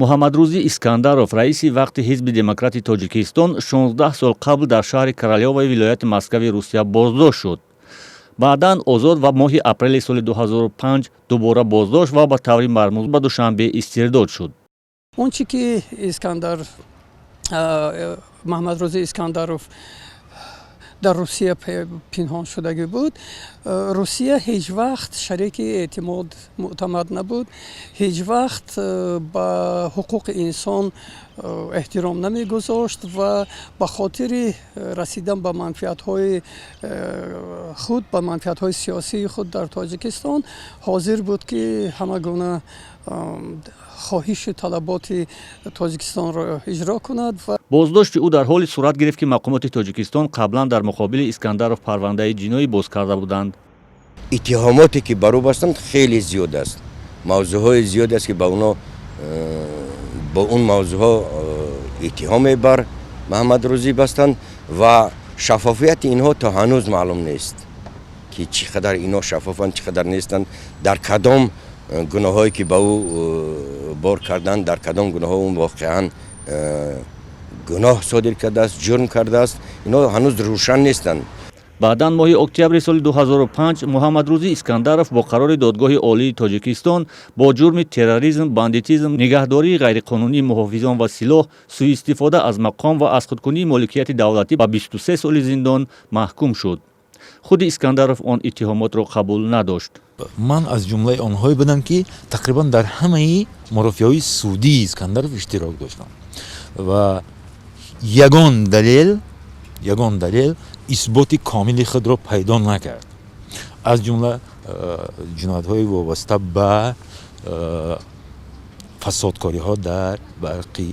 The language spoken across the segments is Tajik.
муҳаммадрӯзӣ Искандаров, раиси вақти Ҳизби демократии Тоҷикистон, 16 сол қабл дар шаҳри Королёваи вилояти Москави Русия боздошт шуд. баъдан озод ва моҳи апрели соли 2005 дубора боздошт ва ба таври мармуз ба Душанбе истирдод шуд. Он чӣ ки Муҳаммадрӯзӣ Искандаров дар Русия пинҳон шудагӣ буд, Русия ҳеҷ вақт шарики эътимод муътамад набуд, ҳеҷ вақт ба ҳуқуқи инсон эҳтиром намегузошт ва ба хотири расидан ба манфиатҳои худ, ба манфиатҳои сиёсии худ дар Тоҷикистон ҳозир буд ки ҳама гуна хоҳиши талаботи Тоҷикистонро иҷро кунад. боздошти ӯ дар ҳоли сурат гирифт ки мақомоти Тоҷикистон қаблан дар муқобили Искандаров парвандаи ҷиноӣ боз карда буданд. иттиҳомоте ки бар ӯ бастанд хеле зиёд аст. мавзӯъҳои зиёд аст ки ба он мавзӯъҳо иттиҳоме бар Муҳаммадрӯзӣ бастанд ва шаффофияти инҳо то ҳанӯз маълум нест ки чӣ қадар инҳо шаффофанд, чӣ қадар нестанд, дар кадом гуноҳҳое ки ба ӯ бор карданд, дар кадом гуноҳҳо ӯ воқеан гуноҳ содир кардааст, ҷурм кардааст, инҳо ҳанӯз рӯшан нестанд. баъдан моҳи октябри соли 2005 Муҳаммадрӯзӣ Искандаров бо қарори додгоҳи олии Тоҷикистон бо ҷурми терроризм, бандитизм, нигаҳдории ғайриқонунии муҳофизон ва силоҳ, сӯистифода аз мақом ва аз худкунии моликияти давлатӣ ба 23 соли зиндон маҳкум шуд. худи Искандаров он иттиҳомотро қабул надошт. ман аз ҷумлаи онҳое будам ки тақрибан дар ҳамаи марофиҳои судии Искандаров иштирок доштам ва ягон далел исботи комили худро пайдо накард, аз ҷумла ҷиноятҳои вобаста ба фасодкориҳо дар барқи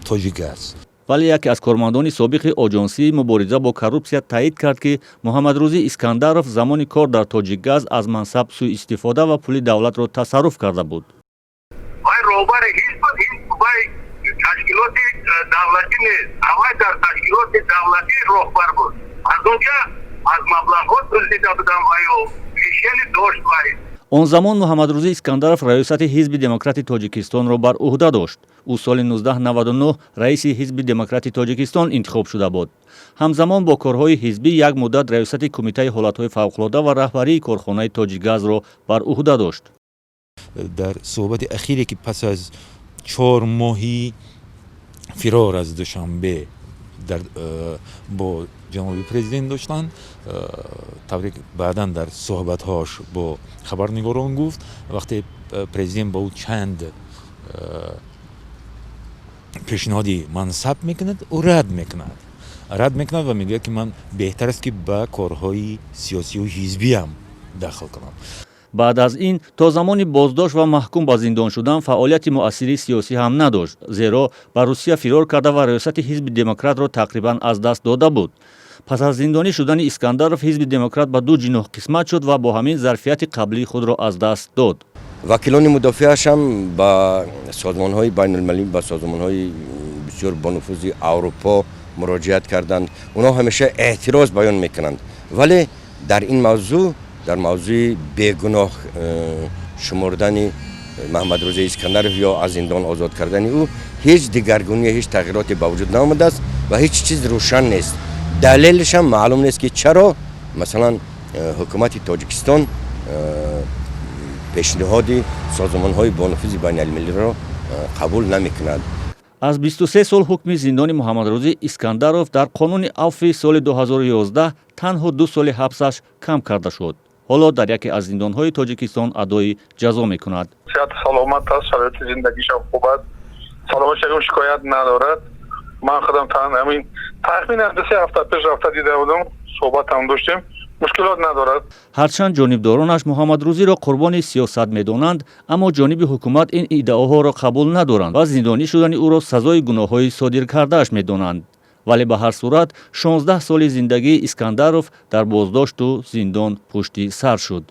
Тоҷикгаз. вале яке аз кормандони собиқи оҷонсии мубориза бо коррупсия таъид кард ки Муҳаммадрӯзӣ Искандаров замони кор дар Тоҷикгаз аз мансаб сӯистифода ва пули давлатро тасарруф карда буд. вай роҳбари ҳизб вай ташкилоти давлатӣ нест, вай дар ташкилоти давлатӣ роҳбар буд. аз онҷа аз маблағҳо дузида будам ваю вишени дошт вай. он замон Муҳаммадрӯзӣ Искандаров раёсати Ҳизби демократии Тоҷикистонро бар уҳда дошт. ӯ соли 1999 раиси Ҳизби демократии Тоҷикистон интихоб шуда буд. ҳамзамон бо корҳои ҳизбӣ як муддат раёсати кумитаи ҳолатҳои фавқулода ва раҳбарии корхонаи Тоҷикгазро бар уҳда дошт. дар суҳбати ахире ки пас аз 4 моҳи фирор аз Душанбе бо ҷаноби президент доштанд, тавре баъдан дар суҳбатҳош бо хабарнигорон гуфт, вақте президент ба ӯ чанд пешниҳоди мансаб мекунад, ӯ рад мекунад ва мегӯяд ки ман беҳтар аст ки ба корҳои сиёсию ҳизбиам дахл кунам. баъд аз ин то замони боздошт ва маҳкум ба зиндон шудан фаъолияти муассири сиёсӣ ҳам надошт, зеро ба Русия фирор карда ва раёсати Ҳизби демократро тақрибан аз даст дода буд. пас аз зиндонӣ шудани Искандаров, Ҳизби демократ ба ду ҷиноҳ қисмат шуд ва бо ҳамин зарфияти қаблии худро аз даст дод. вакилони мудофиаашам ба созмонҳои байнулмилалӣ, ба созмонҳои бисёр бонуфузи Аврупо муроҷиат карданд. онҳо ҳамеша эътироз баён мекунанд, вале дар ин мавзӯъ, дар мавзӯи бегуноҳ шумурдани Муҳаммадрӯзӣ Искандаров ё аз зиндон озод кардани ӯ ҳеҷ дигаргунӣ, ҳеҷ тағйироте ба вуҷуд наомадааст ва ҳеҷ чиз рӯшан нест. далелашам маълум нест ки чаро масалан ҳукумати Тоҷикистон пешниҳоди созмонҳои бонуфузи байналмилалиро қабул намекунад. аз 23 сол ҳукми зиндони Муҳаммадрӯзӣ Искандаров дар қонуни авфи соли 2011 танҳо 2 соли ҳабсаш кам карда шуд. ҳоло дар яке аз зиндонҳои Тоҷикистон адои ҷазо мекунад. сиҳат саломат аст, шароити зиндагишам хуб аст, саломатиш ягон шикоят надорад. ман худам тахминан 2 ҳафта пеш рафта дида будам, суҳбатам доштем, мушкилот надорад. ҳарчанд ҷонибдоронаш Муҳаммадрӯзиро қурбони сиёсат медонанд, аммо ҷониби ҳукумат ин иддаоҳоро қабул надоранд ва зиндонӣ шудани ӯро сазои гуноҳҳои содир кардааш медонанд. вале ба ҳар сурат 16 соли зиндагии Искандаров дар боздошту зиндон пушти сар шуд.